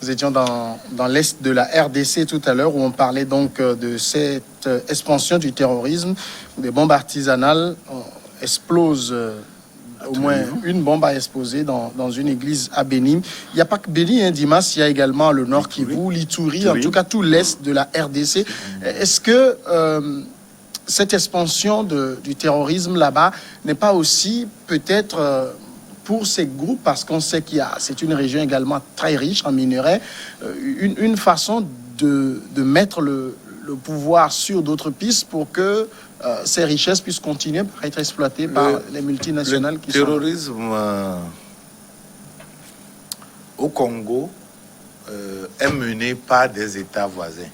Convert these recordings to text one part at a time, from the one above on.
Nous étions dans l'est de la RDC tout à l'heure où on parlait donc de cette expansion du terrorisme. Des bombes artisanales explosent. Au moins une bombe a explosé dans une église à Bénin. Il n'y a pas que Bénin, hein, Dimas, il y a également le Nord Kivu, l'Ituri, en tout cas tout l'est de la RDC. Est-ce que cette expansion du terrorisme là-bas n'est pas aussi peut-être pour ces groupes, parce qu'on sait c'est une région également très riche en minerais, une façon de mettre le pouvoir sur d'autres pistes pour que ces richesses puissent continuer à être exploitées par les multinationales qui sont... Le terrorisme au Congo est mené par des États voisins.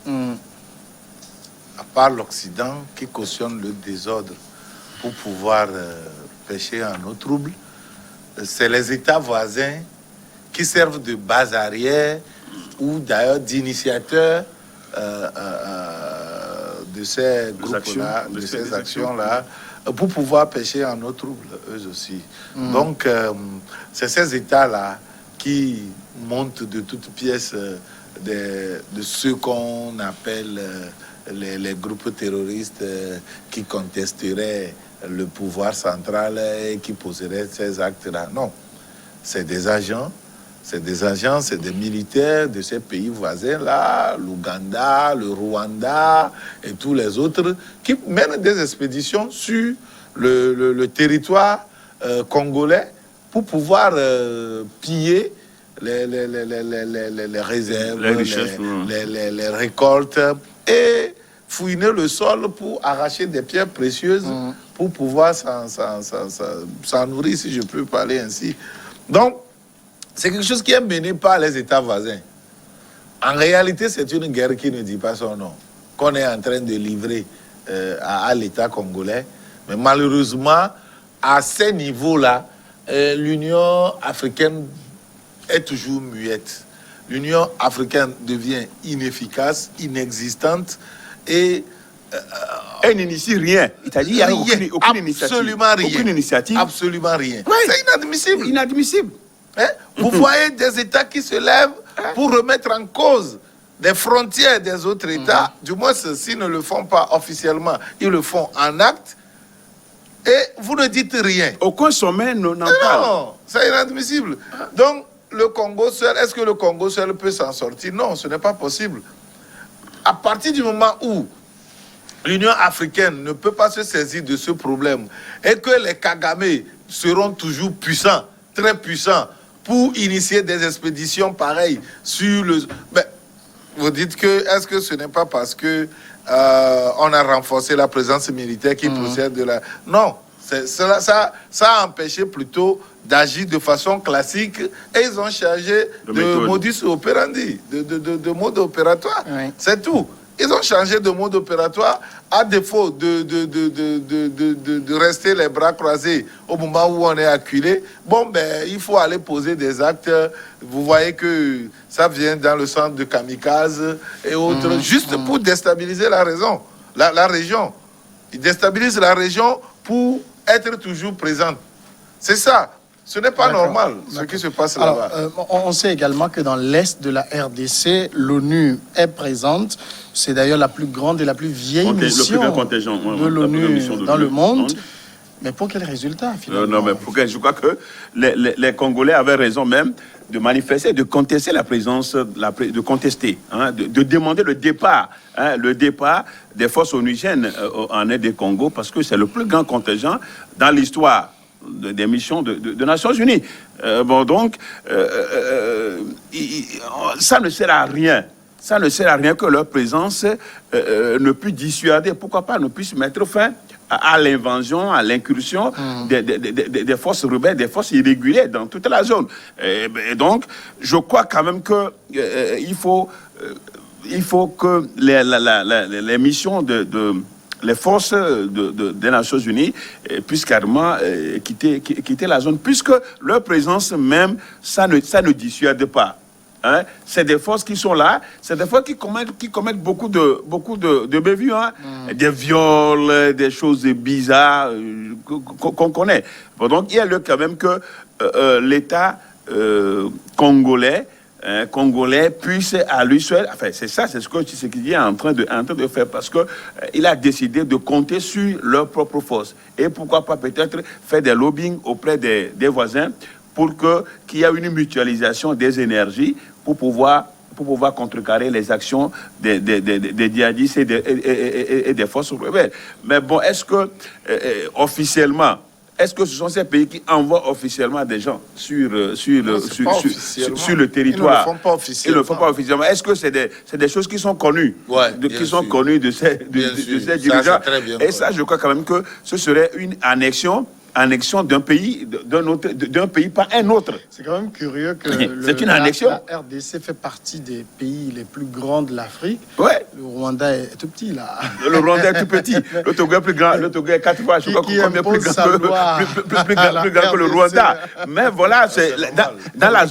À part l'Occident qui cautionne le désordre pour pouvoir pêcher en eau trouble, c'est les États voisins qui servent de base arrière ou d'ailleurs d'initiateurs de ces groupes-là, de ces actions-là, pour pouvoir pêcher en eau trouble, eux aussi. Donc, c'est ces États-là qui montent de toutes pièces de ce qu'on appelle les groupes terroristes qui contesteraient le pouvoir central et qui poseraient ces actes-là. Non, c'est des agents, c'est des militaires de ces pays voisins-là, l'Ouganda, le Rwanda et tous les autres, qui mènent des expéditions sur le territoire congolais pour pouvoir piller les réserves, les richesses, les récoltes et fouiner le sol pour arracher des pierres précieuses pour pouvoir s'en nourrir, si je peux parler ainsi. Donc, c'est quelque chose qui est mené par les États voisins. En réalité, c'est une guerre qui ne dit pas son nom, qu'on est en train de livrer à l'État congolais. Mais malheureusement, à ces niveaux-là, l'Union africaine est toujours muette. L'Union africaine devient inefficace, inexistante et elle n'initie rien. C'est-à-dire qu'il n'y a aucune initiative. Absolument rien. Aucune initiative. Absolument rien. Oui. C'est inadmissible. Inadmissible. Hein? Vous voyez des États qui se lèvent pour remettre en cause des frontières des autres États. Du moins, s'ils ne le font pas officiellement, ils le font en acte. Et vous ne dites rien. Aucun sommet n'en parle. Non, c'est inadmissible. Donc, le Congo seul, est-ce que le Congo seul peut s'en sortir? Non, ce n'est pas possible. À partir du moment où l'Union africaine ne peut pas se saisir de ce problème et que les Kagame seront toujours puissants, très puissants, pour initier des expéditions pareilles sur le... Mais vous dites que, est-ce que ce n'est pas parce que on a renforcé la présence militaire qui procède de la... Non, ça a empêché plutôt d'agir de façon classique et ils ont changé de modus operandi, de mode opératoire. Oui. C'est tout. Ils ont changé de mode opératoire à défaut de rester les bras croisés au moment où on est acculé. Bon, ben, il faut aller poser des actes. Vous voyez que ça vient dans le centre de kamikaze et autres, juste pour déstabiliser la région. Ils déstabilisent la région pour être toujours présente. C'est ça. Ce n'est pas normal, ce qui se passe là-bas. On sait également que dans l'est de la RDC, l'ONU est présente. C'est d'ailleurs la plus grande et la plus vieille mission de l'ONU dans le monde. Mais pour quel résultat, finalement? Non, mais je crois que les Congolais avaient raison même de manifester, de contester la présence, de contester, hein, de demander le départ des forces onusiennes en aide des Congo, parce que c'est le plus grand contingent dans l'histoire des missions de Nations Unies. Donc, ça ne sert à rien. Ça ne sert à rien que leur présence ne puisse dissuader, pourquoi pas, ne puisse mettre fin à l'invasion, à l'incursion des forces rebelles, des forces irrégulières dans toute la zone. Et donc, je crois quand même que il faut que les missions les forces des Nations Unies puissent carrément quitter la zone, puisque leur présence même, ça ne dissuade pas. Hein? C'est des forces qui sont là, c'est des forces qui commettent beaucoup de bévues, hein? Des viols, des choses bizarres qu'on connaît. Donc il y a lieu quand même que l'État congolais congolais puisse à lui seul, enfin c'est ça, c'est ce qu'il est en train de faire, parce que il a décidé de compter sur leur propre force. Et pourquoi pas peut-être faire des lobbying auprès des voisins pour qu'il y ait une mutualisation des énergies pour pouvoir contrecarrer les actions des djihadistes et des forces rebelles. Mais bon, est-ce que officiellement, est-ce que ce sont ces pays qui envoient officiellement des gens sur le territoire? Ils ne le font pas officiellement. Ils ne le font pas officiellement. Est-ce que c'est des choses qui sont connues, connues de ces dirigeants? Et ça, je crois quand même que ce serait une annexion d'un pays, d'un pays par un autre. C'est quand même curieux que c'est une annexion. La RDC fait partie des pays les plus grands de l'Afrique. Ouais. Le Rwanda est tout petit là. Le Rwanda est tout petit. Le Togo est plus grand. Le Togo est 4 fois, je crois, combien plus grand que le Rwanda. Mais voilà, c'est dans la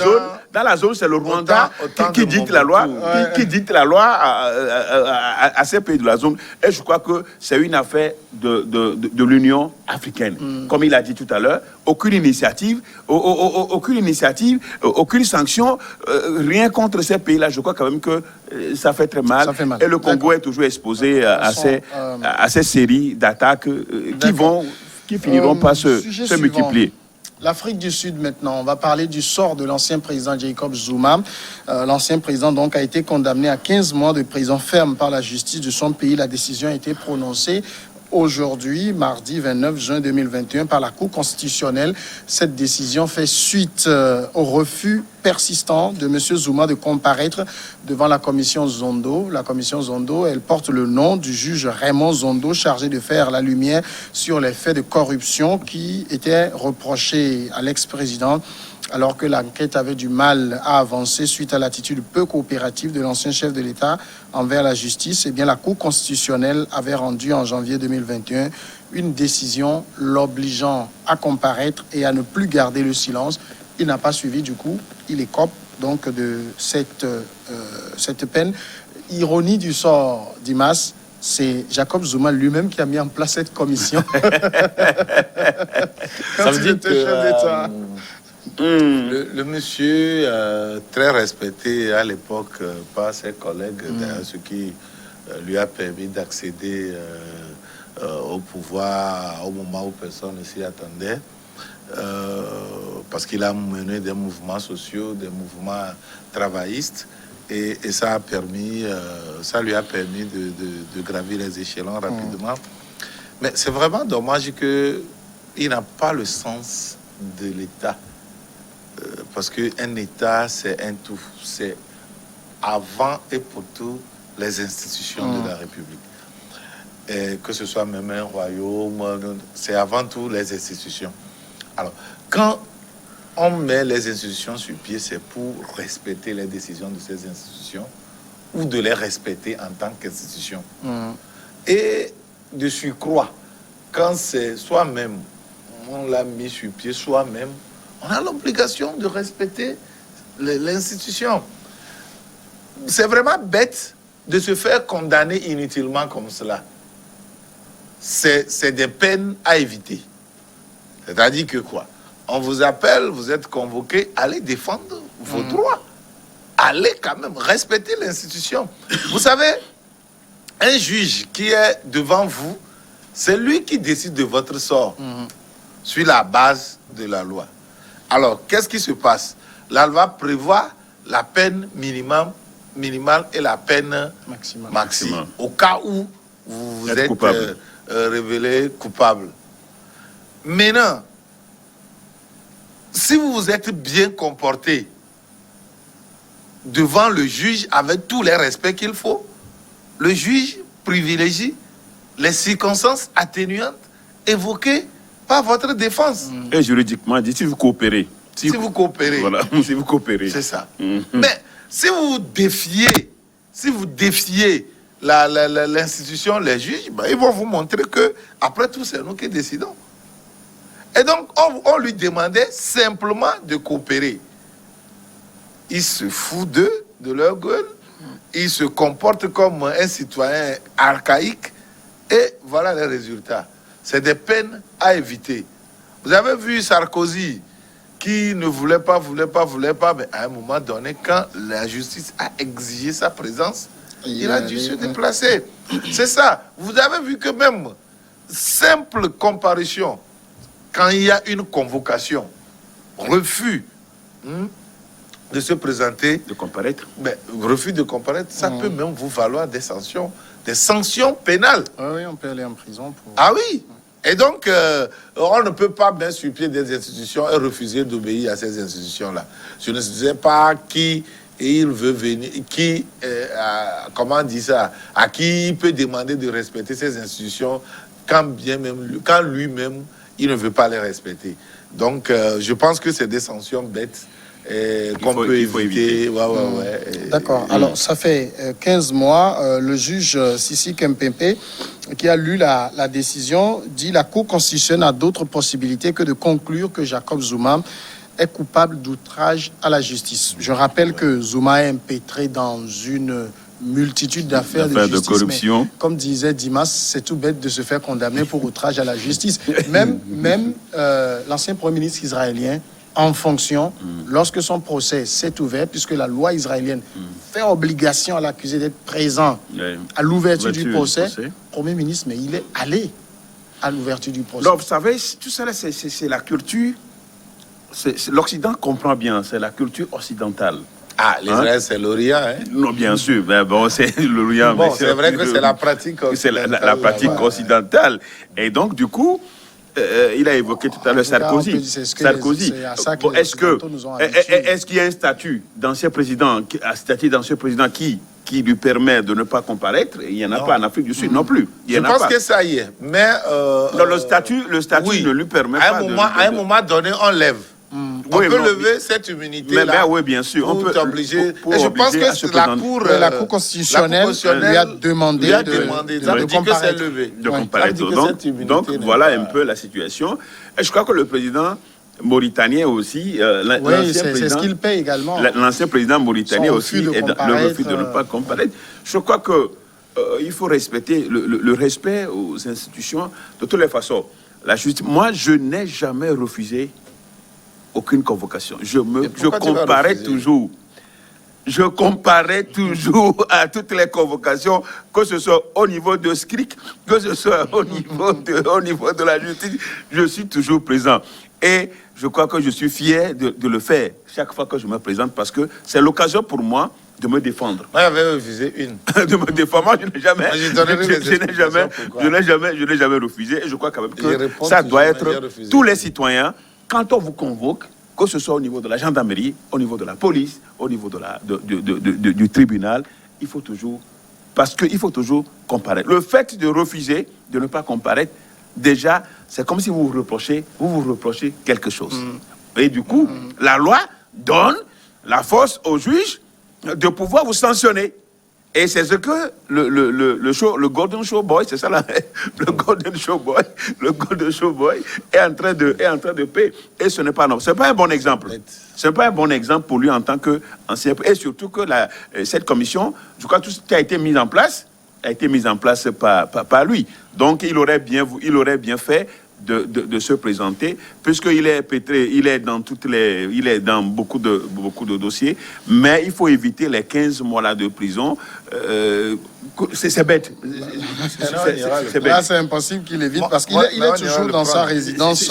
zone, c'est le Rwanda qui dicte la loi, qui dicte la loi à ces pays de la zone. Et je crois que c'est une affaire de l'Union africaine. Comme il a dit tout à l'heure, aucune initiative, aucune sanction, rien contre ces pays-là. Je crois quand même que ça fait très mal. Et le Congo est toujours exposé à ces séries d'attaques qui finiront par se multiplier. L'Afrique du Sud maintenant, on va parler du sort de l'ancien président Jacob Zuma. L'ancien président donc a été condamné à 15 mois de prison ferme par la justice de son pays. La décision a été prononcée aujourd'hui, mardi 29 juin 2021, par la Cour constitutionnelle. Cette décision fait suite au refus persistant de M. Zuma de comparaître devant la commission Zondo. La commission Zondo, elle porte le nom du juge Raymond Zondo, chargé de faire la lumière sur les faits de corruption qui étaient reprochés à l'ex-président, alors que l'enquête avait du mal à avancer suite à l'attitude peu coopérative de l'ancien chef de l'État envers la justice. Eh bien, la Cour constitutionnelle avait rendu en janvier 2021 une décision l'obligeant à comparaître et à ne plus garder le silence. Il n'a pas suivi, du coup, il écope donc de cette peine. Ironie du sort d'Imas, c'est Jacob Zuma lui-même qui a mis en place cette commission. Ça veut dire que le monsieur, très respecté à l'époque par ses collègues, ce qui lui a permis d'accéder au pouvoir au moment où personne ne s'y attendait, parce qu'il a mené des mouvements sociaux, des mouvements travaillistes, et ça lui a permis de gravir les échelons rapidement. Mais c'est vraiment dommage qu'il n'a pas le sens de l'État. Parce qu'un État, c'est un tout. C'est avant et pour tout les institutions de la République. Et que ce soit même un royaume, c'est avant tout les institutions. Alors, quand on met les institutions sur pied, c'est pour respecter les décisions de ces institutions ou de les respecter en tant qu'institution. Et de surcroît, quand c'est soi-même, on l'a mis sur pied soi-même, on a l'obligation de respecter l'institution. C'est vraiment bête de se faire condamner inutilement comme cela. C'est des peines à éviter. C'est-à-dire que quoi? On vous appelle, vous êtes convoqué, allez défendre vos droits. Allez quand même respecter l'institution. Vous savez, un juge qui est devant vous, c'est lui qui décide de votre sort sur la base de la loi. Alors, qu'est-ce qui se passe? La loi prévoit la peine minimale et la peine maximale. Au cas où vous êtes révélé coupable. Maintenant, si vous vous êtes bien comporté devant le juge avec tous les respects qu'il faut, le juge privilégie les circonstances atténuantes évoquées par votre défense. Et juridiquement dit, si vous coopérez. Si vous coopérez. Voilà, si vous coopérez. C'est ça. Mais si vous défiez l'institution, les juges, ils vont vous montrer que, après tout, c'est nous qui décidons. Et donc, on lui demandait simplement de coopérer. Ils se foutent d'eux, de leur gueule. Ils se comportent comme un citoyen archaïque. Et voilà les résultats. C'est des peines à éviter. Vous avez vu Sarkozy, qui ne voulait pas, mais à un moment donné, quand la justice a exigé sa présence, il a dû se déplacer. C'est ça. Vous avez vu que même simple comparution, quand il y a une convocation, refus de se présenter, de comparaître, refus de comparaître, ça peut même vous valoir des sanctions pénales. Oui, on peut aller en prison pour... Ah oui. Et donc, on ne peut pas mettre sur pied des institutions et refuser d'obéir à ces institutions-là. Je ne sais pas qui il veut venir, qui, comment on dit ça, à qui il peut demander de respecter ces institutions quand lui-même, il ne veut pas les respecter. Donc, je pense que c'est des sanctions bêtes qu'on peut éviter. D'accord. Alors, ça fait 15 mois, le juge Sissi Kempempe, qui a lu la décision, dit la Cour constitutionnelle a d'autres possibilités que de conclure que Jacob Zuma est coupable d'outrage à la justice. Je rappelle que Zuma est impétré dans une multitude d'affaires de justice, corruption. Comme disait Dimas, c'est tout bête de se faire condamner pour outrage à la justice. Même l'ancien Premier ministre israélien, en fonction, lorsque son procès s'est ouvert, puisque la loi israélienne fait obligation à l'accusé d'être présent à l'ouverture du procès, Premier ministre, mais il est allé à l'ouverture du procès. Donc, vous savez, tout ça, c'est la culture. L'Occident comprend bien, c'est la culture occidentale. Ah, l'Israël, c'est l'Orient, hein? Non, bien sûr, mais bon, c'est l'Orient. Bon, c'est vrai que c'est la pratique occidentale. C'est la pratique occidentale. Et donc, du coup, il a évoqué tout à l'heure Sarkozy. Est-ce qu'il y a un statut d'ancien président, qui lui permet de ne pas comparaître? Il n'y en a pas en Afrique du Sud non plus. Je pense que ça y est. Mais non, le statut ne lui permet pas. À un moment donné, on lève. On peut lever cette immunité-là. Oui, bien sûr. On peut t'obliger. Et je pense que la Cour constitutionnelle lui a demandé de comparaître. Donc, voilà un peu la situation. Et je crois que le président mauritanien aussi, c'est ce qu'il paye également. L'ancien président mauritanien aussi est dans le refus de ne pas comparaître. Je crois que il faut respecter le respect aux institutions de toutes les façons. La justice. Moi, je n'ai jamais refusé aucune convocation. Je comparais toujours. Je comparais toujours à toutes les convocations, que ce soit au niveau de SCRIC, que ce soit au niveau de la justice. Je suis toujours présent. Et je crois que je suis fier de le faire chaque fois que je me présente, parce que c'est l'occasion pour moi de me défendre. Moi, j'avais refusé une. De me défendre. Moi, je n'ai jamais refusé. Et je crois quand même que ça doit être tous les citoyens. Quand on vous convoque, que ce soit au niveau de la gendarmerie, au niveau de la police, au niveau du tribunal, il faut toujours comparaître. Le fait de refuser, de ne pas comparaître, déjà, c'est comme si vous vous reprochez quelque chose. Et du coup, la loi donne la force au juge de pouvoir vous sanctionner. Et c'est ce que le Golden Show Boy, c'est ça là, le Golden Show Boy est en train de payer. Et ce n'est pas non, c'est pas un bon exemple. C'est pas un bon exemple pour lui en tant qu'ancien. Et surtout que cette commission, je crois que tout ce qui a été mis en place par lui. Donc il aurait bien fait de se présenter, puisqu'il est pétré, il est dans beaucoup de dossiers, mais il faut éviter les 15 mois là de prison. C'est bête. Là, c'est impossible qu'il évite, parce qu'il est toujours dans sa résidence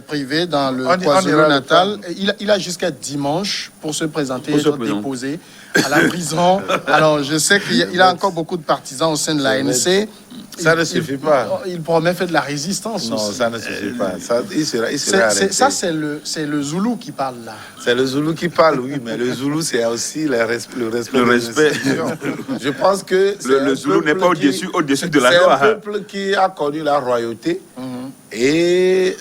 privée dans le KwaZulu-Natal. Il a jusqu'à dimanche pour se présenter et être déposé à la prison. Alors, je sais qu'il a encore beaucoup de partisans au sein de l'ANC. Ça ne suffit pas. Il promet faire de la résistance. Non, aussi. Ça ne suffit pas. Il sera arrêté. Ça, c'est le Zoulou qui parle là. C'est le Zoulou qui parle, oui, mais le Zoulou, c'est aussi le respect. Je pense que le Zoulou n'est pas au-dessus de la loi. C'est un peuple qui a connu la royauté et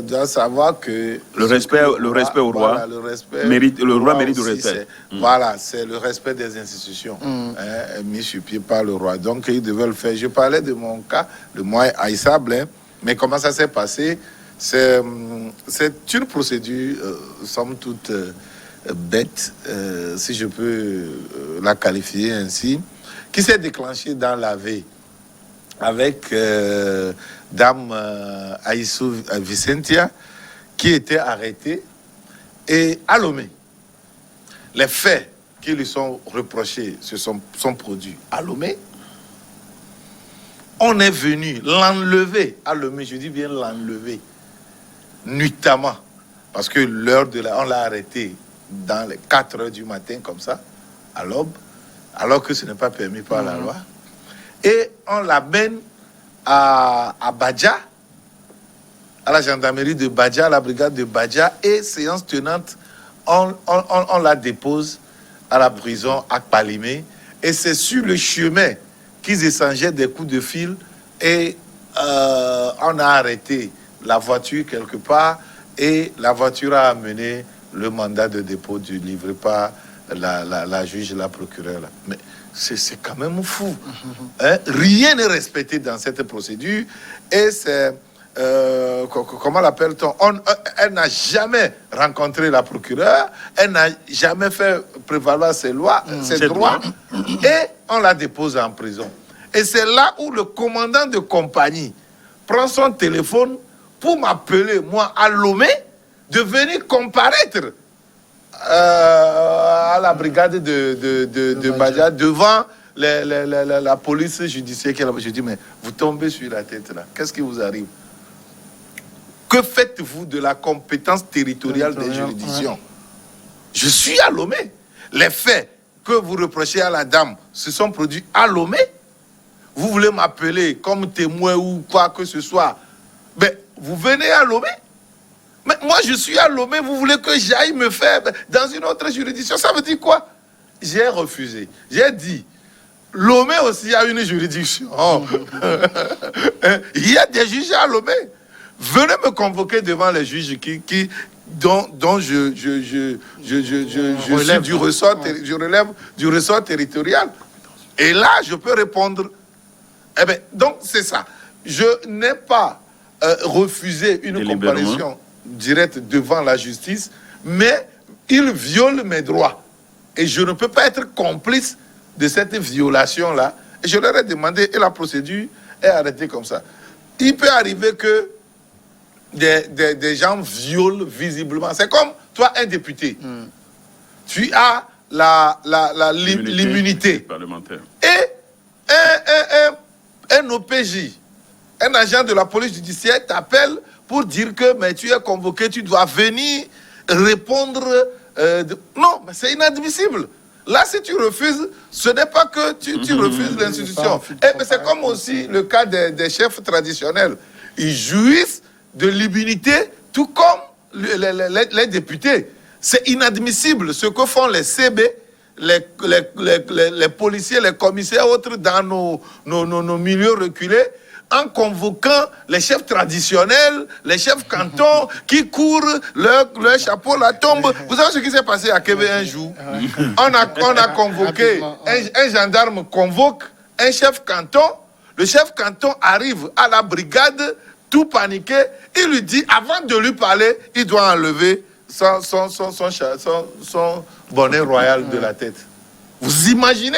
doit savoir que le respect au roi, le roi mérite du respect. Voilà, c'est le respect des institutions mis sur pied par le roi. Donc, ils devaient le faire. Je parlais de mon cas, de moi, Aïssa Blin, mais comment ça s'est passé? C'est une procédure, somme toute, bête, si je peux la qualifier ainsi, qui s'est déclenchée dans la veille avec Dame Aïssou Vicentia, qui était arrêtée Et à Lomé, les faits qui lui sont reprochés sont produits à Lomé. On est venu l'enlever à Lomé, je dis bien l'enlever, nuitamment, parce que on l'a arrêté dans les 4 heures du matin, comme ça, à l'aube, alors que ce n'est pas permis par la loi. Et on l'amène à Badja, à la gendarmerie de Badja, à la brigade de Badja, et séance tenante, on la dépose à la prison à Palimé, et c'est sur le chemin qu'ils échangeaient des coups de fil, et on a arrêté la voiture quelque part, et la voiture a amené le mandat de dépôt livré par la juge, la procureure. Mais c'est quand même fou. Hein? Rien n'est respecté dans cette procédure, et c'est... comment l'appelle-t-on? Elle n'a jamais rencontré la procureure, elle n'a jamais fait prévaloir ses lois, ses droits, et on la dépose en prison. Et c'est là où le commandant de compagnie prend son téléphone pour m'appeler, moi, à Lomé, de venir comparaître à la brigade de Badja devant la police judiciaire qui est là-bas. Je dis, mais vous tombez sur la tête là, qu'est-ce qui vous arrive? Que faites-vous de la compétence territoriale des juridictions? Je suis à Lomé. Les faits que vous reprochez à la dame se sont produits à Lomé. Vous voulez m'appeler comme témoin ou quoi que ce soit, mais vous venez à Lomé. Mais moi, je suis à Lomé, vous voulez que j'aille me faire dans une autre juridiction? Ça veut dire quoi? J'ai refusé. J'ai dit, Lomé aussi a une juridiction. Il y a des juges à Lomé. Venez me convoquer devant les juges dont je suis du ressort, je relève du ressort territorial. Et là, je peux répondre. Eh bien, donc, c'est ça. Je n'ai pas refusé une comparaison directe devant la justice, mais il viole mes droits. Et je ne peux pas être complice de cette violation-là. Et je leur ai demandé, et la procédure est arrêtée comme ça. Il peut arriver que des gens violent visiblement. C'est comme toi, un député. Tu as l'immunité parlementaire. Et un OPJ, un agent de la police judiciaire t'appelle pour dire que mais tu es convoqué, tu dois venir répondre. Non, mais c'est inadmissible. Là, si tu refuses, ce n'est pas que tu refuses l'institution. C'est comme aussi le cas des chefs traditionnels. Ils jouissent de l'immunité, tout comme les députés. C'est inadmissible ce que font les CB, les policiers, les commissaires, autres dans nos milieux reculés, en convoquant les chefs traditionnels, les chefs cantons, qui courent, leur chapeau la tombe. Vous savez ce qui s'est passé à Kébé un jour? On a convoqué, un gendarme convoque un chef canton. Le chef canton arrive à la brigade, tout paniqué. Il lui dit, avant de lui parler, il doit enlever son bonnet royal de la tête. Vous imaginez?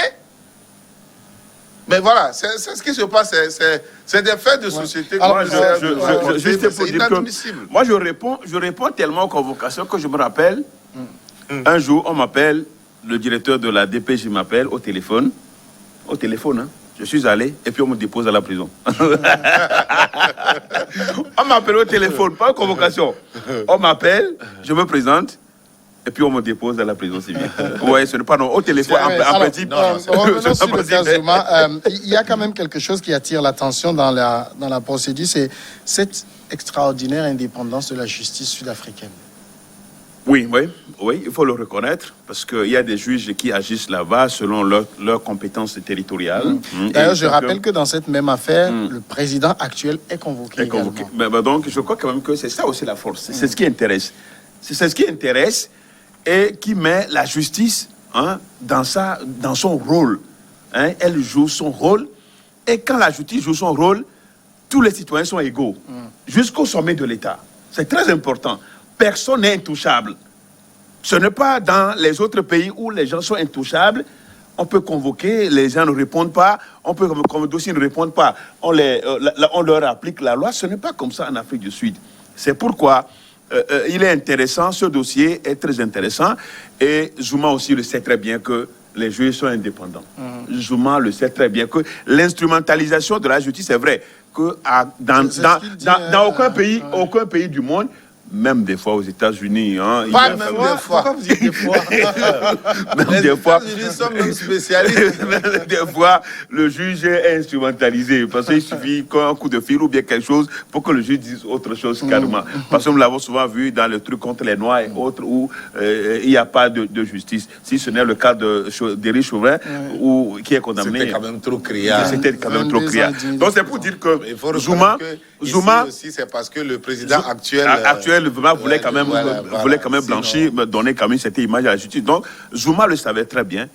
Mais voilà, c'est ce qui se passe. C'est des faits de société. Alors, c'est inadmissible. Moi, je réponds tellement aux convocations que je me rappelle, un jour, on m'appelle, le directeur de la DPJ m'appelle au téléphone, hein. Je suis allé et puis on me dépose à la prison. On m'appelle au téléphone, pas en convocation. On m'appelle, je me présente et puis on me dépose à la prison civile. Oui, ce n'est pas non, au téléphone, en principe. Il y a quand même quelque chose qui attire l'attention dans la procédure, c'est cette extraordinaire indépendance de la justice sud-africaine. Oui, il faut le reconnaître, parce qu'il y a des juges qui agissent là-bas selon leurs compétences territoriales. D'ailleurs, je rappelle que dans cette même affaire, le président actuel est convoqué. Donc, je crois quand même que c'est ça aussi la force. C'est ce qui intéresse. C'est ce qui intéresse et qui met la justice dans son rôle. Elle joue son rôle. Et quand la justice joue son rôle, tous les citoyens sont égaux, jusqu'au sommet de l'État. C'est très important. Personne n'est intouchable. Ce n'est pas dans les autres pays où les gens sont intouchables. On peut convoquer, les gens ne répondent pas. On peut, comme dossier ne répondent pas, on leur applique la loi. Ce n'est pas comme ça en Afrique du Sud. C'est pourquoi il est intéressant, ce dossier est très intéressant. Et Zouma aussi le sait très bien que les juges sont indépendants. Zouma le sait très bien que l'instrumentalisation de la justice, c'est vrai que dans aucun pays du monde, même des fois aux États-Unis. Hein, pas même des fois. Pourquoi vous dites des fois? Même des fois. Les États-Unis sont même spécialistes. Même des fois, le juge est instrumentalisé. Parce qu'il suffit qu'un coup de fil ou bien quelque chose pour que le juge dise autre chose carrément. Parce que nous l'avons souvent vu dans le truc contre les Noirs et autres où il n'y a pas de justice. Si ce n'est le cas d'Éric Chauvin qui est condamné. C'était quand même trop criard. C'était quand même trop criard. Donc c'est pour dire que Zouma aussi, c'est parce que le président actuel voulait quand même blanchir, donner quand même cette image à la justice. Donc, Zouma le savait très bien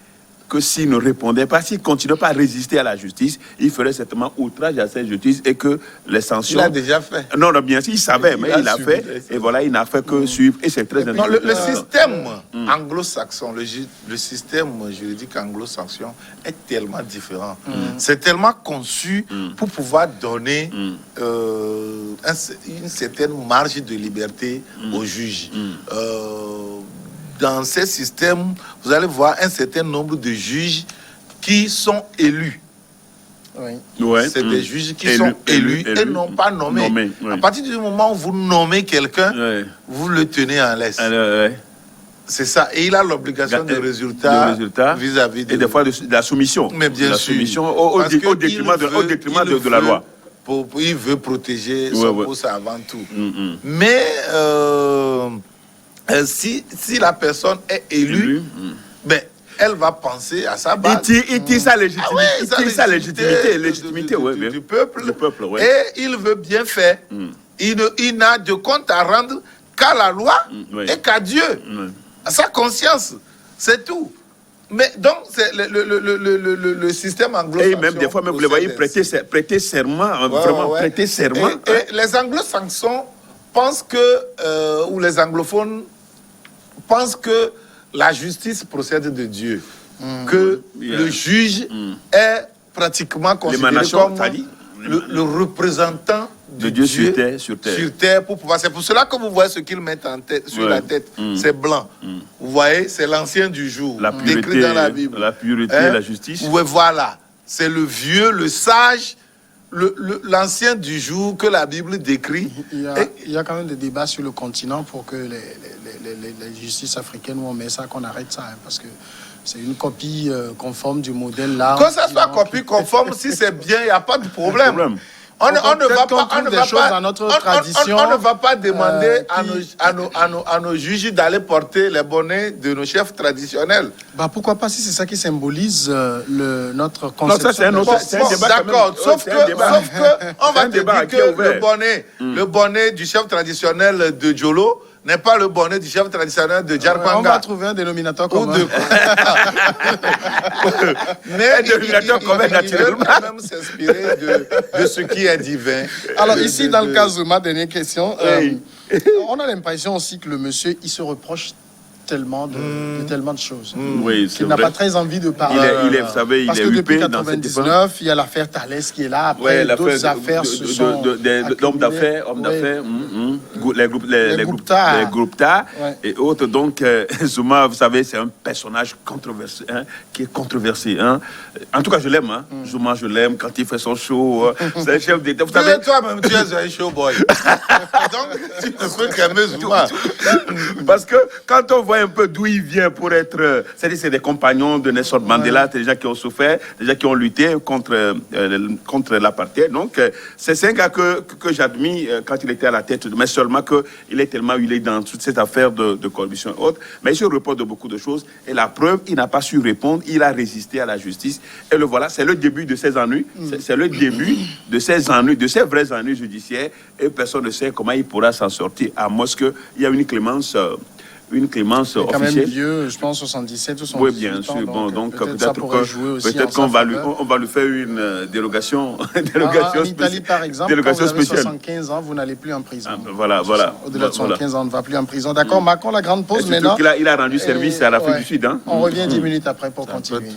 que s'il ne répondait pas, s'il ne continuait pas à résister à la justice, il ferait certainement outrage à cette justice et que les sanctions... Il a déjà fait. Non, bien sûr, il savait, mais il a fait. Et voilà, il n'a fait que suivre. Et c'est très important. Le système anglo-saxon, le système juridique anglo-saxon est tellement différent. C'est tellement conçu pour pouvoir donner une certaine marge de liberté aux juges. Dans ces systèmes, vous allez voir un certain nombre de juges qui sont élus. C'est des juges qui sont élus et non pas nommés. À partir du moment où vous nommez quelqu'un, vous le tenez en laisse. C'est ça. Et il a l'obligation de résultat vis-à-vis de... Et des fois de la soumission. Mais bien sûr. Soumission au détriment de la loi. Il veut protéger son poste avant tout. Mais... si la personne est élue, ben, elle va penser à sa base. Il tire sa légitimité, du peuple. Et il veut bien faire. Il n'a de compte à rendre qu'à la loi et qu'à Dieu. À sa conscience. C'est tout. Mais donc, c'est le système anglo-saxon. Et même des fois, vous le voyez prêter serment, vraiment prêter serment. Et les anglo-saxons pensent que, ou les anglophones, pense que la justice procède de Dieu, que le juge est pratiquement considéré comme le représentant de Dieu sur terre pour pouvoir. C'est pour cela que vous voyez ce qu'ils mettent sur la tête. C'est blanc. Vous voyez, c'est l'ancien du jour, décrit dans la Bible. La pureté, la justice. Voilà, c'est le vieux, le sage, l'ancien du jour que la Bible décrit. Il y a quand même des débats sur le continent pour que les justices africaines, où on met ça, qu'on arrête ça, parce que c'est une copie conforme du modèle là. Que ça soit copie conforme, si c'est bien, il n'y a pas de problème. On ne va pas demander à nos juges d'aller porter les bonnets de nos chefs traditionnels. Bah pourquoi pas, si c'est ça qui symbolise notre conception. Non, ça c'est un débat. D'accord, sauf que on va te dire que le bonnet du chef traditionnel de Djolo n'est pas le bonnet du chef traditionnel de Djarkwanga. On va trouver un dénominateur commun. Mais il veut quand même s'inspirer de ce qui est divin. Alors ici, dans le cas Zouma, dernière question, on a l'impression aussi que le monsieur, il se reproche tellement de choses. Oui, qu'il n'a pas très envie de parler. Vous savez, parce que depuis 1999, il y a l'affaire Thalès qui est là. Après, d'autres affaires se sont d'hommes d'affaires, les groupes TAR et autres. Donc, Zouma, vous savez, c'est un personnage controversé, qui est controversé. En tout cas, je l'aime. Zouma, je l'aime quand il fait son show. C'est un chef d'État. Toi-même, tu es un showboy. Donc, tu ne peux qu'aimer Zouma. Parce que quand on voit un peu d'où il vient pour être... C'est-à-dire, c'est des compagnons de Nelson Mandela, des gens qui ont souffert, des gens qui ont lutté contre l'apartheid. Donc, c'est un gars que j'admire quand il était à la tête, mais seulement qu'il est tellement huilé dans toute cette affaire de corruption et autres. Mais il se repose de beaucoup de choses. Et la preuve, il n'a pas su répondre. Il a résisté à la justice. Et le voilà, c'est le début de ses ennuis. C'est le début de ses ennuis, de ses vrais ennuis judiciaires. Et personne ne sait comment il pourra s'en sortir, à moins qu'il y a une clémence officielle. Quand même vieux, je pense 77 ou 78 oui, bien sûr. Bon, donc peut-être qu'on va lui faire une délégation en Italie, par exemple, quand vous avez 75 ans, vous n'allez plus en prison. Voilà. Au-delà de 75 ans, on ne va plus en prison. D'accord, marquons la grande pause maintenant. Il a rendu service à l'Afrique du Sud. On revient 10 minutes après pour continuer.